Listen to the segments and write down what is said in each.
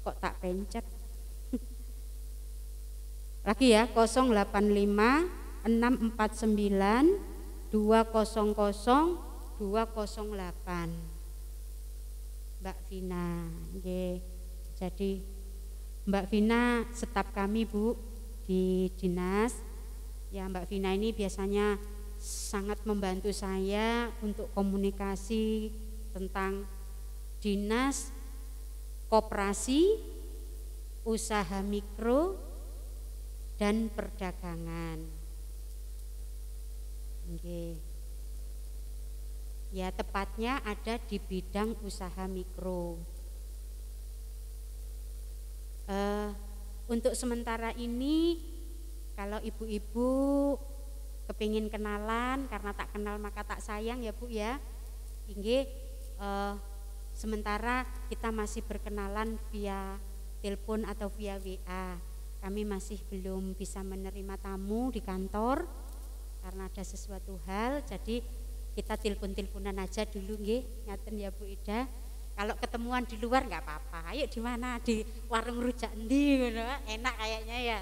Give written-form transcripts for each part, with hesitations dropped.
kok tak pencet lagi ya, 085 649 200 208. Mbak Vina, nggih. Jadi Mbak Vina staf kami Bu di dinas. Ya, Mbak Vina ini biasanya sangat membantu saya untuk komunikasi tentang dinas, koperasi, usaha mikro dan perdagangan. Nggih. Ya, tepatnya ada di bidang usaha mikro. Untuk sementara ini, kalau ibu-ibu kepingin kenalan, karena tak kenal maka tak sayang ya Bu ya. Nggih, sementara kita masih berkenalan via telepon atau via WA. Kami masih belum bisa menerima tamu di kantor karena ada sesuatu hal, jadi kita telepon-teleponan aja dulu nggih, ngaten ya Bu Ida. Kalau ketemuan di luar nggak apa-apa. Ayo di mana? Di warung rujak endi ngono, enak kayaknya ya.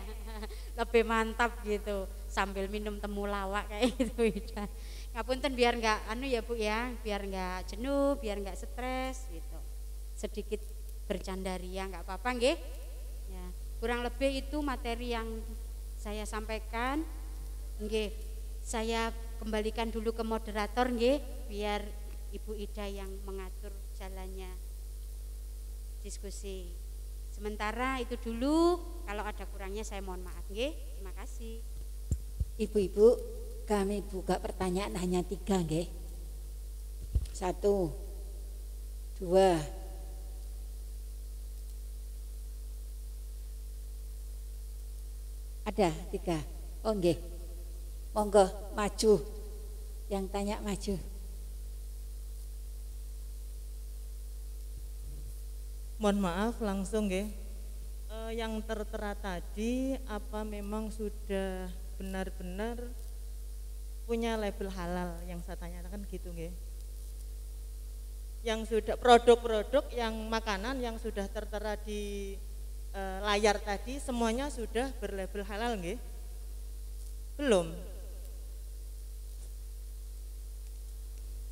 Lebih mantap gitu, sambil minum temulawak kayak gitu Ida. Ngapunten biar nggak ya Bu ya, biar nggak jenuh, biar nggak stres gitu. Sedikit bercanda ria nggak apa-apa nggih. Ya, kurang lebih itu materi yang saya sampaikan. Nggih, saya kembalikan dulu ke moderator nggih, biar Ibu Ida yang mengatur jalannya diskusi. Sementara itu dulu, kalau ada kurangnya saya mohon maaf nggih. Terima kasih. Ibu-ibu, kami buka pertanyaan hanya 3 nggih. 1, 2, ada 3. Oh nggih. Monggo maju. Yang tanya maju. Mohon maaf langsung nggih. Yang tertera tadi apa memang sudah benar-benar punya label halal, yang saya tanyakan gitu nggih. Yang sudah produk-produk yang makanan yang sudah tertera di layar tadi semuanya sudah berlabel halal nggih? Belum.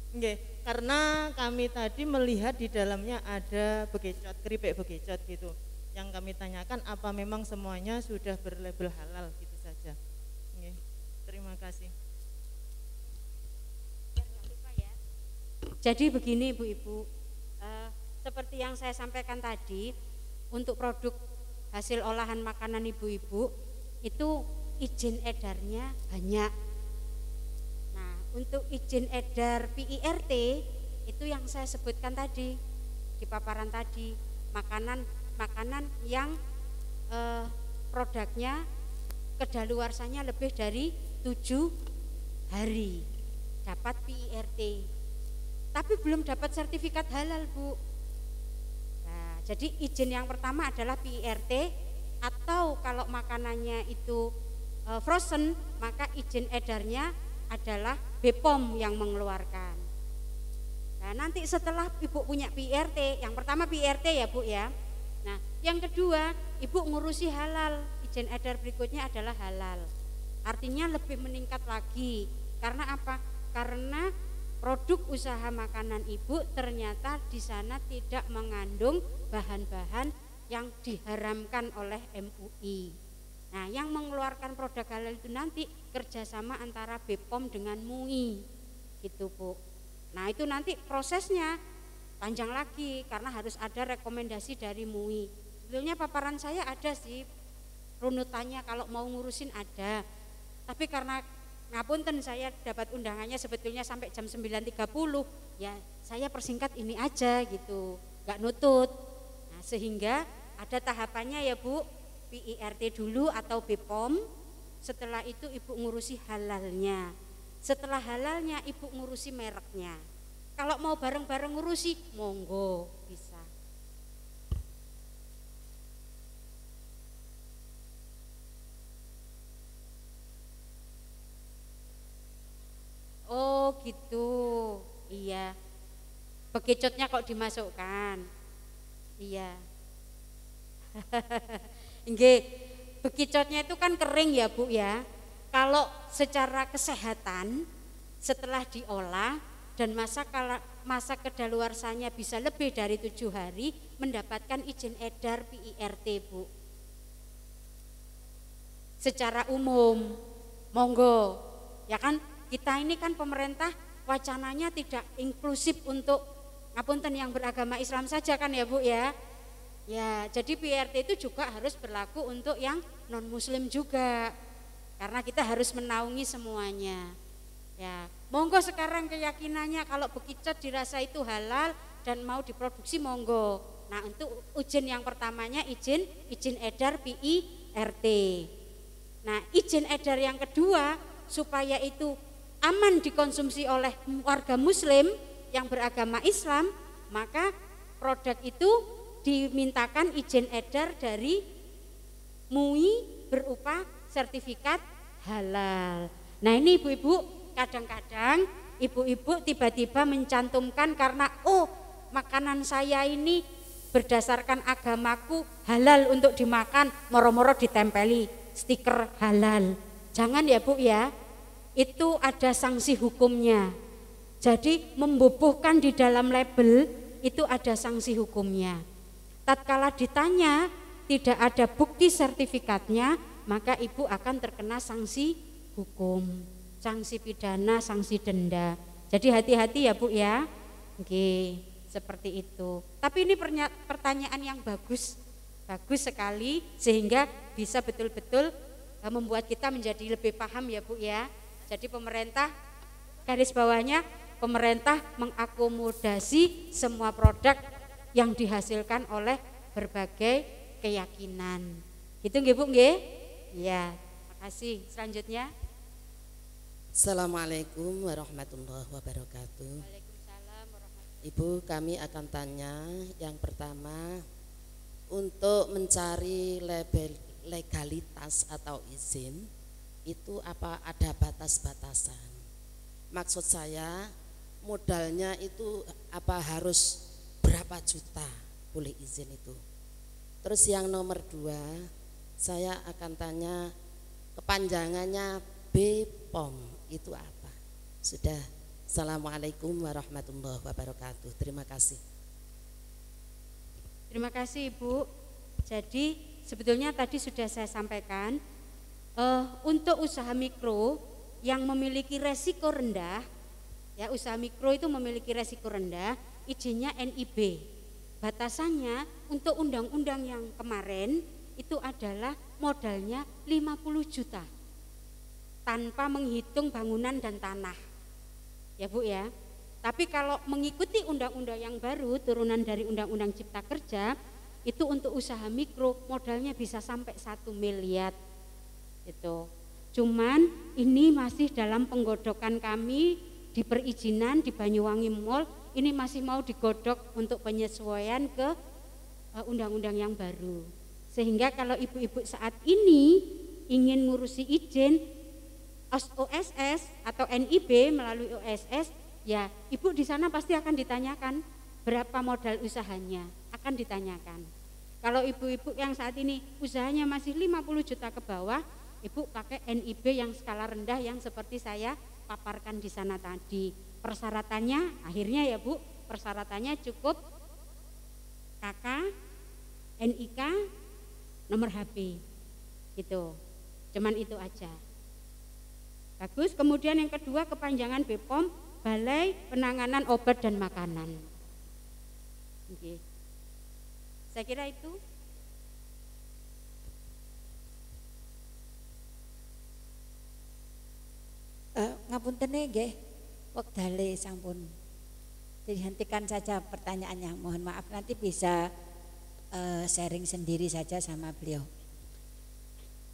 Nggih, karena kami tadi melihat di dalamnya ada bekecot, keripik bekecot gitu. Yang kami tanyakan apa memang semuanya sudah berlabel halal gitu saja. Nggih. Terima kasih. Jadi begini Ibu-ibu, seperti yang saya sampaikan tadi, untuk produk hasil olahan makanan ibu-ibu itu izin edarnya banyak. Nah, untuk izin edar PIRT itu yang saya sebutkan tadi di paparan tadi, makanan yang produknya kedaluarsanya lebih dari 7 hari dapat PIRT, tapi belum dapat sertifikat halal Bu. Nah, jadi izin yang pertama adalah PIRT, atau kalau makanannya itu frozen maka izin edarnya adalah BPOM yang mengeluarkan. Nah, nanti setelah Ibu punya PIRT, yang pertama PIRT ya Bu ya. Nah, yang kedua Ibu ngurusi halal, izin edar berikutnya adalah halal. Artinya lebih meningkat lagi. Karena apa? Karena produk usaha makanan Ibu ternyata di sana tidak mengandung bahan-bahan yang diharamkan oleh MUI. Nah, yang mengeluarkan produk halal itu nanti kerjasama antara BPOM dengan MUI, gitu Bu. Nah, itu nanti prosesnya panjang lagi karena harus ada rekomendasi dari MUI. Sebetulnya paparan saya ada sih, runutannya kalau mau ngurusin ada. Tapi karena ngapunten saya dapat undangannya sebetulnya sampai jam 9.30, ya saya persingkat ini aja gitu, nggak nutut. Nah, sehingga ada tahapannya ya Bu, PIRT dulu atau BPOM, setelah itu Ibu ngurusi halalnya. Setelah halalnya Ibu ngurusi mereknya. Kalau mau bareng-bareng ngurusi, monggo bisa. Oh gitu, iya. Bekicotnya kok dimasukkan? Iya. Nggih, bekicotnya itu kan kering ya Bu ya. Kalau secara kesehatan setelah diolah dan masa kedaluarsanya bisa lebih dari 7 hari mendapatkan izin edar PIRT Bu. Secara umum, monggo, ya kan kita ini kan pemerintah wacananya tidak inklusif untuk ngapunten yang beragama Islam saja kan ya Bu ya. Ya, jadi PIRT itu juga harus berlaku untuk yang non muslim juga. Karena kita harus menaungi semuanya. Ya, monggo sekarang keyakinannya kalau bekicot dirasa itu halal dan mau diproduksi monggo. Nah, untuk izin yang pertamanya izin edar PIRT. Nah, izin edar yang kedua supaya itu aman dikonsumsi oleh warga muslim yang beragama Islam, maka produk itu dimintakan izin edar dari MUI berupa sertifikat halal. Nah, ini ibu-ibu, kadang-kadang ibu-ibu tiba-tiba mencantumkan karena makanan saya ini berdasarkan agamaku halal untuk dimakan, moro-moro ditempeli stiker halal. Jangan ya Bu ya, itu ada sanksi hukumnya. Jadi membubuhkan di dalam label itu ada sanksi hukumnya. Tatkala ditanya tidak ada bukti sertifikatnya, maka ibu akan terkena sanksi hukum, sanksi pidana, sanksi denda. Jadi hati-hati ya Bu ya. Oke, seperti itu. Tapi ini pertanyaan yang bagus sekali sehingga bisa betul-betul membuat kita menjadi lebih paham ya Bu ya. Jadi pemerintah, garis bawahnya, pemerintah mengakomodasi semua produk yang dihasilkan oleh berbagai keyakinan. Gitu nggih Bu nggih? Ya, makasih. Selanjutnya. Assalamualaikum warahmatullahi wabarakatuh. Waalaikumsalam warahmatullahi. Ibu, kami akan tanya yang pertama, untuk mencari label legalitas atau izin itu apa ada batas-batasan? Maksud saya modalnya itu apa harus berapa juta boleh izin itu? Terus yang nomor 2, saya akan tanya kepanjangannya BPOM itu apa? Sudah. Assalamualaikum warahmatullahi wabarakatuh. Terima kasih. Terima kasih Ibu. Jadi sebetulnya tadi sudah saya sampaikan, untuk usaha mikro yang memiliki resiko rendah, ya usaha mikro itu memiliki resiko rendah, izinnya NIB. Batasannya untuk undang-undang yang kemarin itu adalah modalnya 50 juta tanpa menghitung bangunan dan tanah. Ya Bu ya. Tapi kalau mengikuti undang-undang yang baru turunan dari Undang-Undang Cipta Kerja itu untuk usaha mikro modalnya bisa sampai 1 miliar. Itu. Cuman ini masih dalam penggodokan kami di perizinan di Banyuwangi Mall, ini masih mau digodok untuk penyesuaian ke undang-undang yang baru. Sehingga kalau ibu-ibu saat ini ingin ngurusi izin OSS atau NIB melalui OSS, ya ibu di sana pasti akan ditanyakan berapa modal usahanya, akan ditanyakan. Kalau ibu-ibu yang saat ini usahanya masih 50 juta ke bawah, ibu pakai NIB yang skala rendah yang seperti saya paparkan di sana tadi. Persyaratannya akhirnya ya Bu, persyaratannya cukup KK, NIK, nomor HP gitu. Cuman itu aja. Bagus. Kemudian yang kedua kepanjangan BPOM, Balai Penanganan Obat dan Makanan. Oke. Saya kira itu. Ngapunten nggih, wektale sampun. Jadi hentikan saja pertanyaannya. Mohon maaf nanti bisa sharing sendiri saja sama beliau.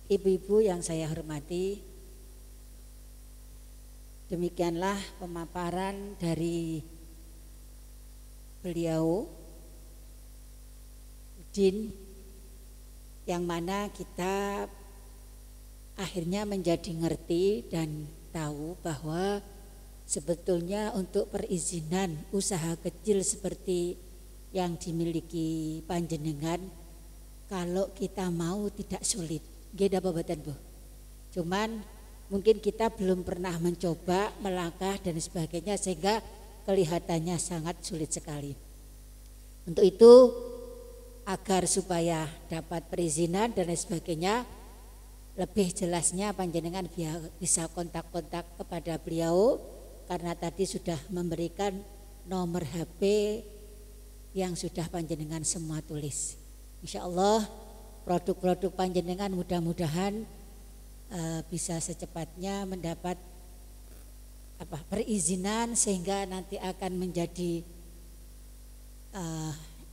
Ibu-ibu yang saya hormati, demikianlah pemaparan dari beliau Udin, yang mana kita akhirnya menjadi ngerti dan tahu bahwa sebetulnya untuk perizinan usaha kecil seperti yang dimiliki panjenengan, kalau kita mau tidak sulit. Nggih napa mboten Bu? Cuman mungkin kita belum pernah mencoba, melangkah dan sebagainya sehingga kelihatannya sangat sulit sekali. Untuk itu agar supaya dapat perizinan dan lain sebagainya, lebih jelasnya panjenengan bisa kontak-kontak kepada beliau karena tadi sudah memberikan nomor HP yang sudah panjenengan semua tulis. Insya Allah produk-produk panjenengan mudah-mudahan bisa secepatnya mendapat perizinan sehingga nanti akan menjadi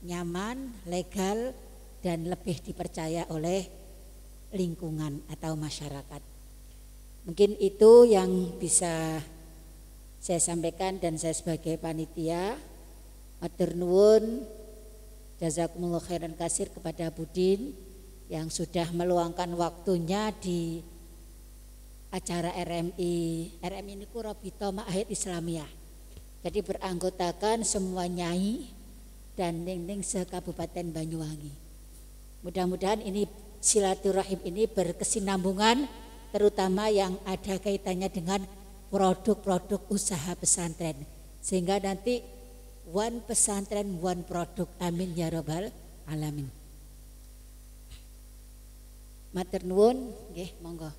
nyaman, legal dan lebih dipercaya oleh lingkungan atau masyarakat. Mungkin itu yang bisa saya sampaikan dan saya sebagai panitia matur nuwun jazakumullah khairan kasir kepada Budin yang sudah meluangkan waktunya di acara RMI ini Rabita Ma'ahid Islamiyah. Jadi beranggotakan semua nyai dan ning-ning se-Kabupaten Banyuwangi. Mudah-mudahan ini silaturahim ini berkesinambungan, terutama yang ada kaitannya dengan produk-produk usaha pesantren, sehingga nanti one pesantren one produk, amin ya robbal alamin. Matur nuwun, nggih monggo.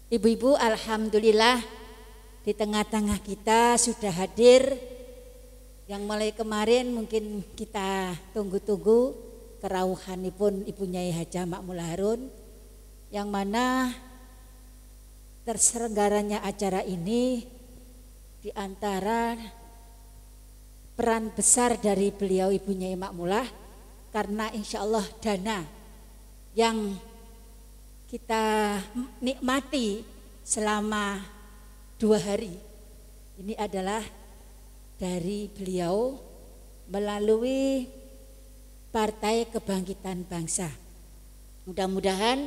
Ibu-ibu, alhamdulillah di tengah-tengah kita sudah hadir yang mulai kemarin mungkin kita tunggu-tunggu kerawuhanipun Ibu Nyai Hajah Makmulah Harun, yang mana terselenggaranya acara ini di antara peran besar dari beliau Ibu Nyai Makmulah, karena insya Allah dana yang kita nikmati selama 2 hari ini adalah dari beliau melalui Partai Kebangkitan Bangsa. Mudah-mudahan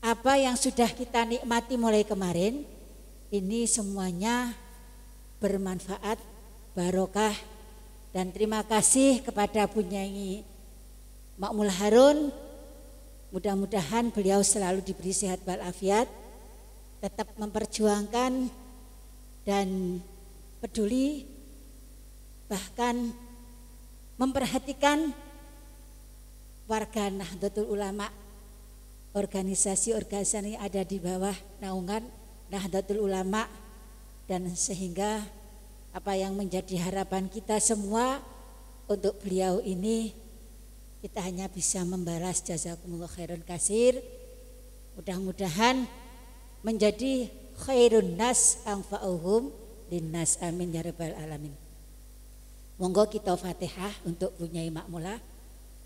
apa yang sudah kita nikmati mulai kemarin ini semuanya bermanfaat, barokah, dan terima kasih kepada Bu Nyai Makmulah Harun. Mudah-mudahan beliau selalu diberi sehat walafiat, tetap memperjuangkan dan peduli, bahkan memperhatikan warga Nahdlatul Ulama, organisasi-organisasi yang ada di bawah naungan Nahdlatul Ulama, dan sehingga apa yang menjadi harapan kita semua untuk beliau ini, kita hanya bisa membalas jazakumullah khairan kasir. Mudah-mudahan menjadi khairun nas anfa'uhum linnas, amin ya rabbal alamin. Monggo kita Fatihah untuk Bu Nyai Makmulah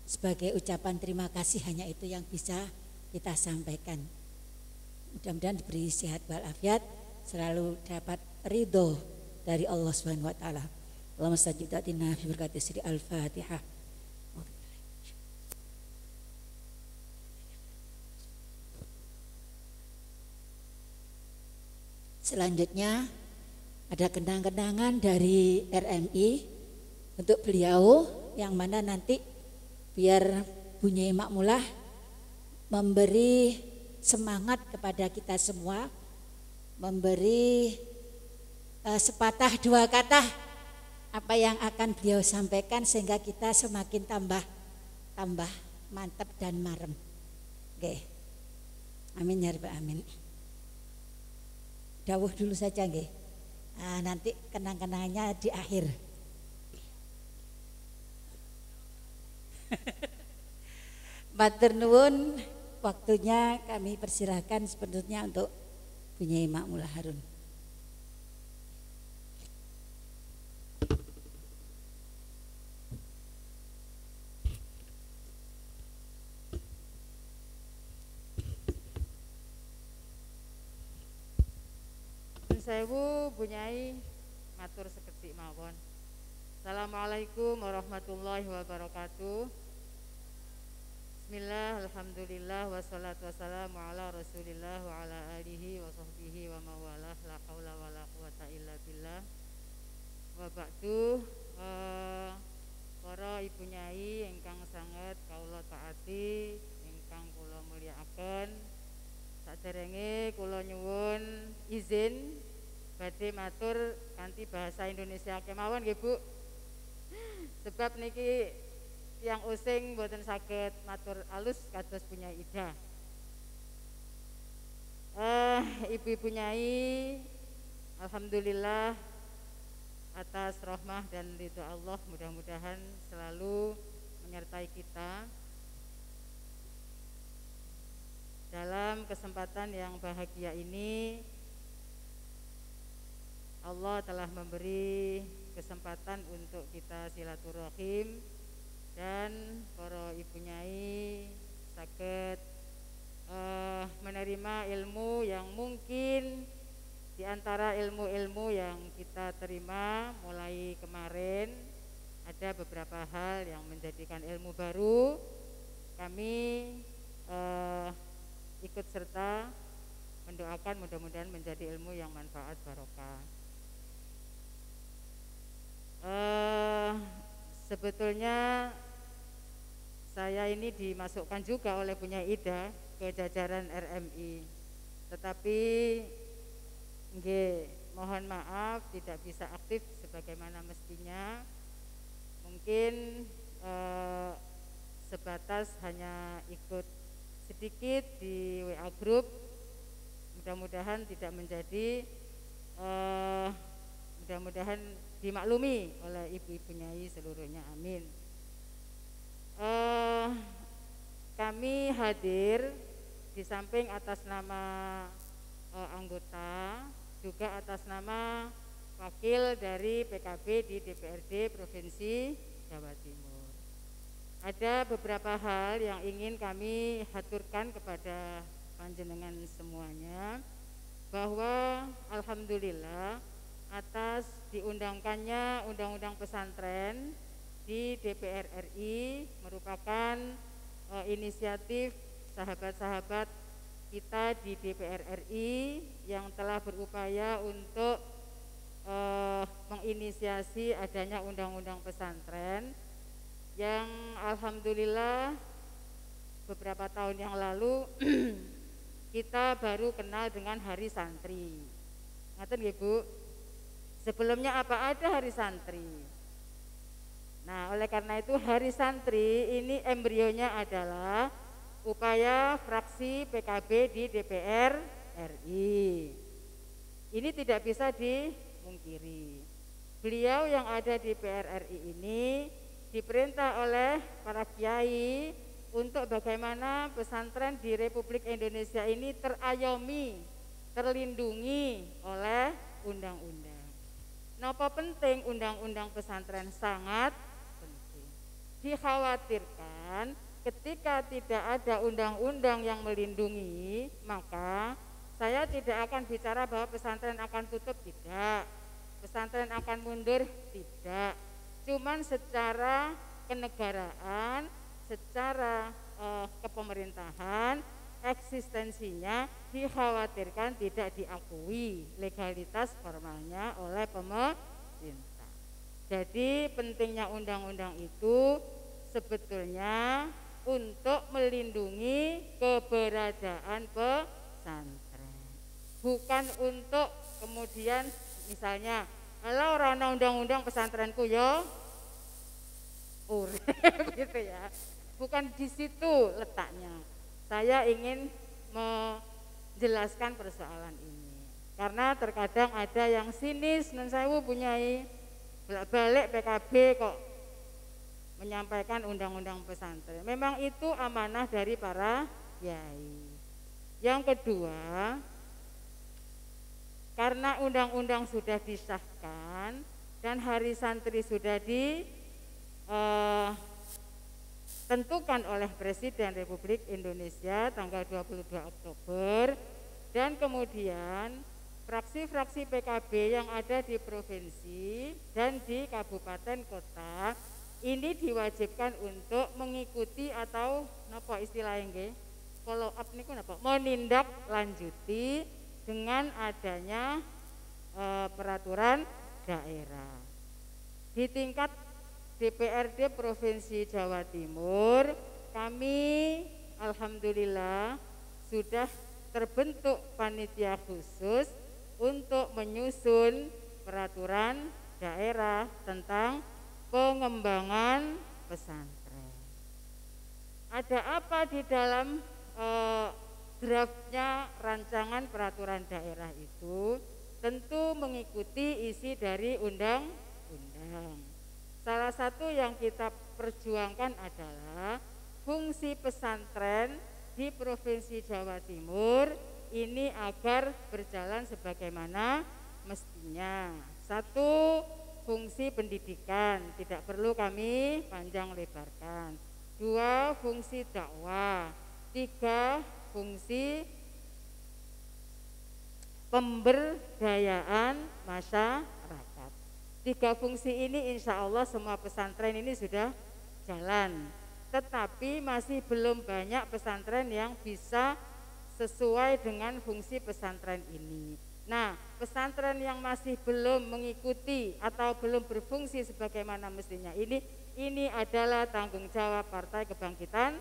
sebagai ucapan terima kasih, hanya itu yang bisa kita sampaikan. Mudah-mudahan diberi sehat walafiat, selalu dapat ridho dari Allah Subhanahu wa taala. Allahumma sajjidatina fi berkati Sri Al-Fatihah. Selanjutnya ada kenang-kenangan dari RMI untuk beliau, yang mana nanti biar Bu Nyai Makmulah memberi semangat kepada kita semua, memberi sepatah dua kata apa yang akan beliau sampaikan sehingga kita semakin tambah mantap dan marem. Oke. Amin ya rabbal alamin. Dawuh dulu saja nggih. Nanti kenang-kenangannya di akhir. Matur nuwun, waktunya kami persilahkan sepenuhnya untuk Bu Nyai Makmulah Harun. Nun sewu Bu Nyai matur sekedhik mawon. Assalamualaikum warahmatullahi wabarakatuh. Bismillah, alhamdulillah, wassalatu wassalamu ala rasulillah wa ala alihi wa sahbihi wa mawalah, la hawla wa la quwata illa billah. Wa ba'du, para ibu nyai ingkang sanget kawula taati, ingkang kula mulyakaken, saderenge kula nyuwun izin badhe matur kanthi bahasa Indonesia kemawon nggih Bu. Sebab niki yang using mboten saged matur alus kados punya Ida. Ibu-ibu nyai, alhamdulillah atas rahmah dan ridho Allah, mudah-mudahan selalu menyertai kita dalam kesempatan yang bahagia ini. Allah telah memberi kesempatan untuk kita silaturahim dan para ibu nyai saged menerima ilmu yang mungkin di antara ilmu-ilmu yang kita terima mulai kemarin ada beberapa hal yang menjadikan ilmu baru. Kami ikut serta mendoakan mudah-mudahan menjadi ilmu yang manfaat barokah. Sebetulnya saya ini dimasukkan juga oleh punya Ida ke jajaran RMI, tetapi mohon maaf tidak bisa aktif sebagaimana mestinya. Mungkin sebatas hanya ikut sedikit di WA group. Mudah-mudahan tidak menjadi mudah-mudahan dimaklumi oleh ibu-ibu nyai seluruhnya, amin. Kami hadir di samping atas nama anggota, juga atas nama wakil dari PKB di DPRD Provinsi Jawa Timur. Ada beberapa hal yang ingin kami haturkan kepada panjenengan semuanya, bahwa alhamdulillah atas diundangkannya Undang-Undang Pesantren di DPR RI merupakan inisiatif sahabat-sahabat kita di DPR RI yang telah berupaya untuk menginisiasi adanya Undang-Undang Pesantren yang alhamdulillah beberapa tahun yang lalu kita baru kenal dengan Hari Santri. Ngaten nggih Bu? Sebelumnya apa ada Hari Santri? Nah, oleh karena itu Hari Santri ini embrionya adalah upaya fraksi PKB di DPR RI. Ini tidak bisa dimungkiri. Beliau yang ada di DPR RI ini diperintah oleh para kiai untuk bagaimana pesantren di Republik Indonesia ini terayomi, terlindungi oleh undang-undang. Napa penting undang-undang pesantren? Sangat penting. Dikhawatirkan ketika tidak ada undang-undang yang melindungi, maka saya tidak akan bicara bahwa pesantren akan tutup, tidak. Pesantren akan mundur, tidak. Cuman secara kenegaraan, secara kepemerintahan, eksistensinya dikhawatirkan tidak diakui legalitas formalnya oleh pemerintah. Jadi pentingnya undang-undang itu sebetulnya untuk melindungi keberadaan pesantren, bukan untuk kemudian misalnya kalau orang undang-undang pesantrenku yo urip gitu ya. Bukan di situ letaknya. Saya ingin menjelaskan persoalan ini karena terkadang ada yang sinis, nun sewu punyai balik PKB kok menyampaikan undang-undang pesantren. Memang itu amanah dari para kiai. Yang kedua, karena undang-undang sudah disahkan dan Hari Santri sudah tentukan oleh Presiden Republik Indonesia tanggal 22 Oktober dan kemudian fraksi-fraksi PKB yang ada di provinsi dan di kabupaten kota ini diwajibkan untuk mengikuti atau napa istilahnya nggih, follow up niku napa, menindaklanjuti dengan adanya peraturan daerah. Di tingkat DPRD Provinsi Jawa Timur, kami alhamdulillah sudah terbentuk panitia khusus untuk menyusun peraturan daerah tentang pengembangan pesantren. Ada apa di dalam draftnya rancangan peraturan daerah itu? Tentu mengikuti isi dari undang-undang. Salah satu yang kita perjuangkan adalah fungsi pesantren di Provinsi Jawa Timur ini agar berjalan sebagaimana mestinya. Satu, fungsi pendidikan, tidak perlu kami panjang lebarkan. Dua, fungsi dakwah. Tiga, fungsi pemberdayaan masyarakat. Tiga fungsi ini insya Allah semua pesantren ini sudah jalan. Tetapi masih belum banyak pesantren yang bisa sesuai dengan fungsi pesantren ini. Nah, pesantren yang masih belum mengikuti atau belum berfungsi sebagaimana mestinya ini adalah tanggung jawab Partai Kebangkitan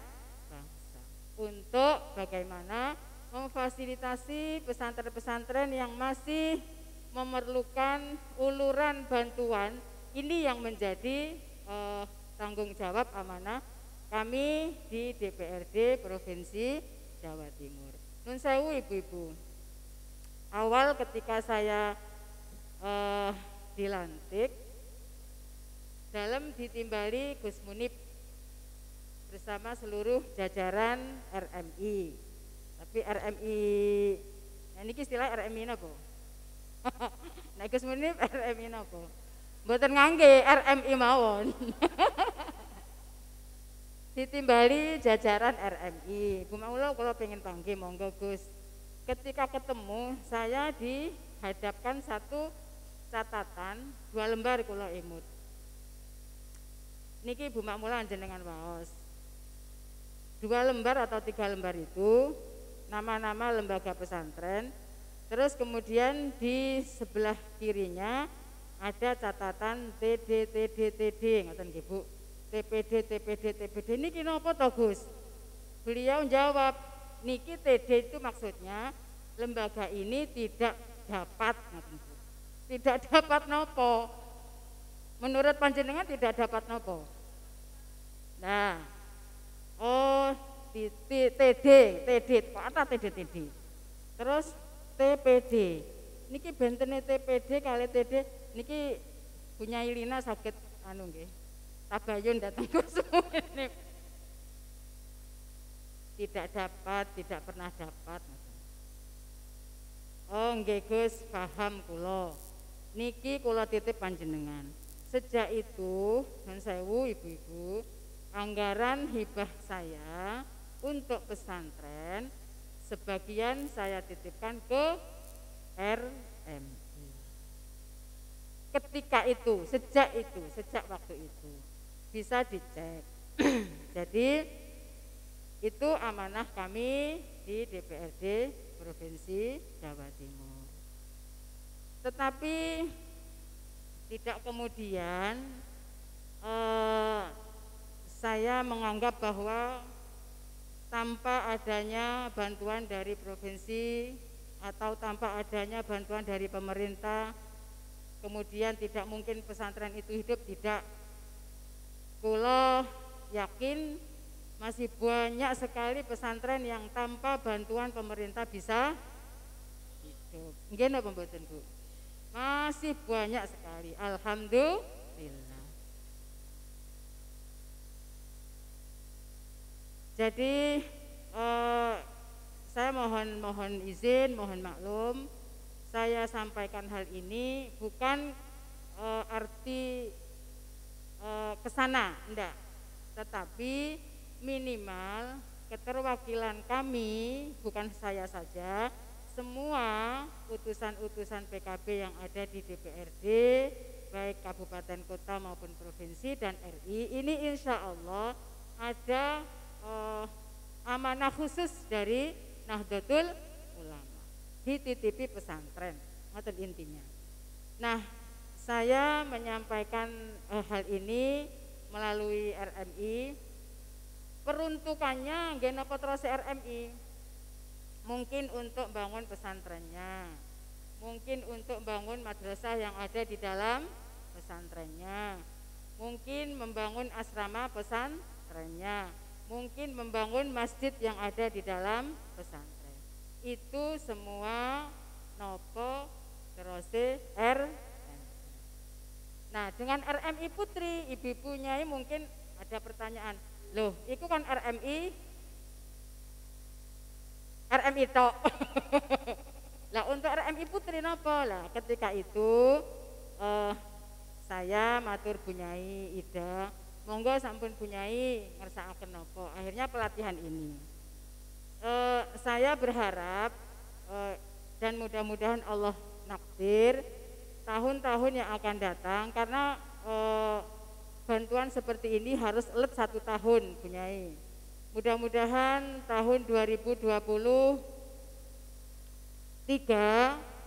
Bangsa untuk bagaimana memfasilitasi pesantren-pesantren yang masih memerlukan uluran bantuan. Ini yang menjadi tanggung jawab amanah kami di DPRD Provinsi Jawa Timur. Nun sewu ibu-ibu, awal ketika saya dilantik dalam ditimbali Gus Munib bersama seluruh jajaran RMI. Tapi RMI, ini istilah RMI napa? Nek Gus Munib RMI napa? Mboten ngangge RMI mawon. Ditimbali jajaran RMI. Bu Maula kalau pengen panggil monggo Gus. Ketika ketemu saya dihadapkan satu catatan 2 lembar kula imut. Niki Bu Maula jenengan waos. 2 lembar atau 3 lembar itu nama-nama lembaga pesantren. Terus kemudian di sebelah kirinya ada catatan TD ngoten nggih Bu. TPD niki napa to Gus? Beliau jawab, niki TD itu maksudnya lembaga ini tidak dapat ngoten Bu. Tidak dapat nopo? Menurut panjenengan tidak dapat nopo? Nah, oh TD, kata TD. Terus TPD, niki bentene TPD kali TD, niki punya Ilina sakit anu nggih, tabayun datang ke sini. Tidak dapat, tidak pernah dapat. Oh nggih Gus, paham kula. Niki kula titip panjenengan. Sejak itu, nun sewu ibu-ibu, anggaran hibah saya untuk pesantren sebagian saya titipkan ke RMI. Ketika itu, sejak waktu itu bisa dicek. Jadi itu amanah kami di DPRD Provinsi Jawa Timur. Tetapi tidak kemudian saya menganggap bahwa tanpa adanya bantuan dari provinsi atau tanpa adanya bantuan dari pemerintah, kemudian tidak mungkin pesantren itu hidup, tidak. Kula yakin masih banyak sekali pesantren yang tanpa bantuan pemerintah bisa hidup. Nggih napa mboten Bu? Masih banyak sekali, alhamdulillah. Jadi saya mohon izin, mohon maklum, saya sampaikan hal ini bukan arti kesana, enggak, tetapi minimal keterwakilan kami, bukan saya saja, semua utusan-utusan PKB yang ada di DPRD, baik kabupaten kota maupun provinsi dan RI, ini insya Allah ada amanah khusus dari Nahdlatul Ulama, dititipi pesantren, ngoten intinya. Nah, saya menyampaikan hal ini melalui RMI. Peruntukannya nggih napa terus RMI? Mungkin untuk bangun pesantrennya, mungkin untuk bangun madrasah yang ada di dalam pesantrennya, mungkin membangun asrama pesantrennya, mungkin membangun masjid yang ada di dalam pesantren. Itu semua nopo terus RMI. Nah, dengan RMI Putri, ibu-ibu Nyai mungkin ada pertanyaan, loh, itu kan RMI tok. Lah untuk RMI Putri napa? Lah ketika itu saya matur Bu Nyai Ida, monggo sampun Bu Nyai ngersakaken napa. Akhirnya pelatihan ini. Saya berharap dan mudah-mudahan Allah nakdir tahun-tahun yang akan datang, karena bantuan seperti ini harus elet 1 tahun Bu Nyai. Mudah-mudahan tahun 2023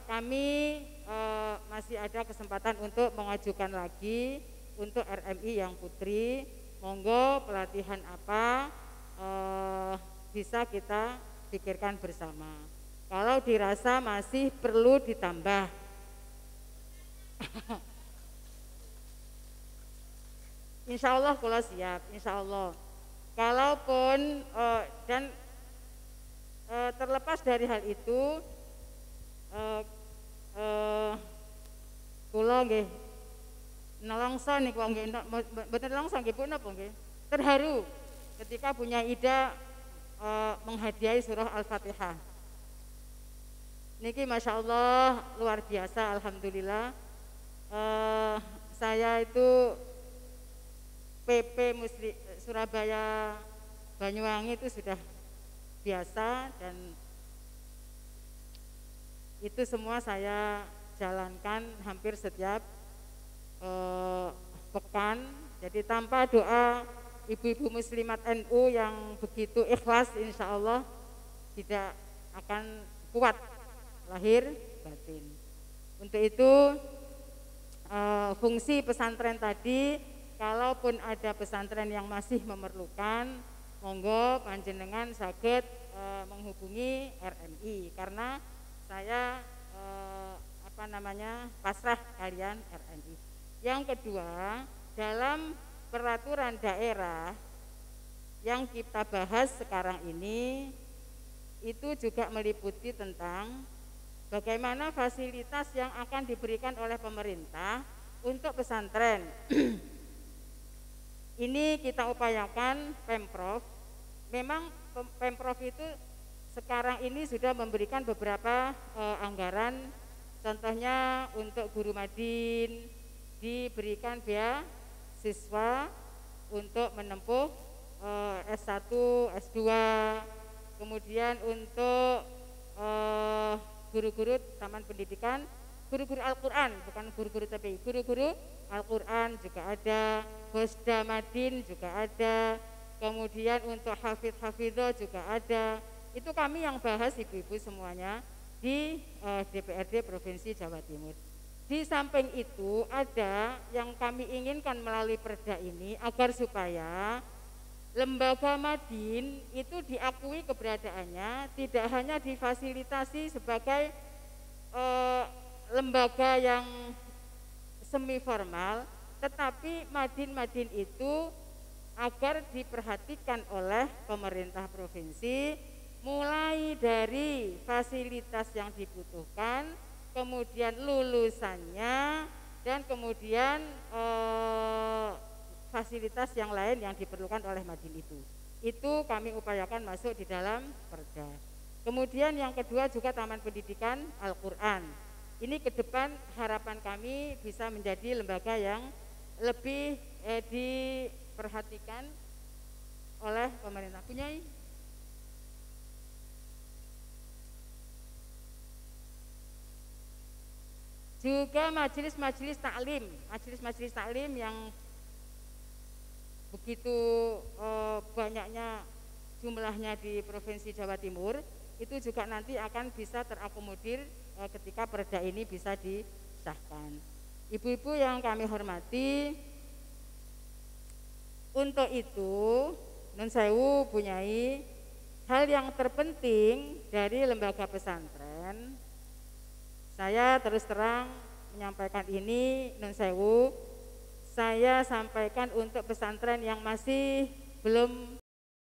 kami masih ada kesempatan untuk mengajukan lagi untuk RMI yang Putri. Monggo pelatihan apa bisa kita pikirkan bersama. Kalau dirasa masih perlu ditambah, insya Allah kalau siap, insya Allah. Kalaupun dan terlepas dari hal itu, kula nggih nelongso niku nggih mboten nelongso nggih Bu napa nggih. Terharu ketika Bu Nyai Ida menghadiahi surah Al-Fatihah. Niki Masya Allah luar biasa, alhamdulillah. Saya itu PP Muslim Surabaya Banyuwangi itu sudah biasa, dan itu semua saya jalankan hampir setiap pekan. Jadi tanpa doa ibu-ibu muslimat NU yang begitu ikhlas, insya Allah tidak akan kuat lahir batin. Untuk itu fungsi pesantren tadi, kalaupun ada pesantren yang masih memerlukan, monggo panjenengan saged menghubungi RMI, karena saya pasrah kalian RMI. Yang kedua, dalam peraturan daerah yang kita bahas sekarang ini itu juga meliputi tentang bagaimana fasilitas yang akan diberikan oleh pemerintah untuk pesantren. Ini kita upayakan Pemprov. Memang Pemprov itu sekarang ini sudah memberikan beberapa anggaran. Contohnya untuk guru madin diberikan beasiswa untuk menempuh S1, S2. Kemudian untuk guru-guru taman pendidikan, guru-guru Al-Quran, bukan guru-guru TPI, guru-guru Al-Quran juga ada, Hosda Madin juga ada, kemudian untuk hafidh-hafidho juga ada. Itu kami yang bahas ibu-ibu semuanya di DPRD Provinsi Jawa Timur. Di samping itu ada yang kami inginkan melalui perda ini agar supaya lembaga Madin itu diakui keberadaannya, tidak hanya difasilitasi sebagai lembaga yang semi formal, tetapi Madin-Madin itu agar diperhatikan oleh pemerintah provinsi, mulai dari fasilitas yang dibutuhkan, kemudian lulusannya, dan kemudian fasilitas yang lain yang diperlukan oleh Madin itu kami upayakan masuk di dalam perda. Kemudian yang kedua juga Taman Pendidikan Al-Quran. Ini ke depan harapan kami bisa menjadi lembaga yang lebih diperhatikan oleh pemerintah. Punyai Juga majelis-majelis taklim yang begitu banyaknya jumlahnya di Provinsi Jawa Timur, itu juga nanti akan bisa terakomodir ketika perda ini bisa disahkan. Ibu-ibu yang kami hormati, untuk itu Nun Sewu Bu Nyai, hal yang terpenting dari lembaga pesantren, saya terus terang menyampaikan ini, Nun Sewu, saya sampaikan untuk pesantren yang masih belum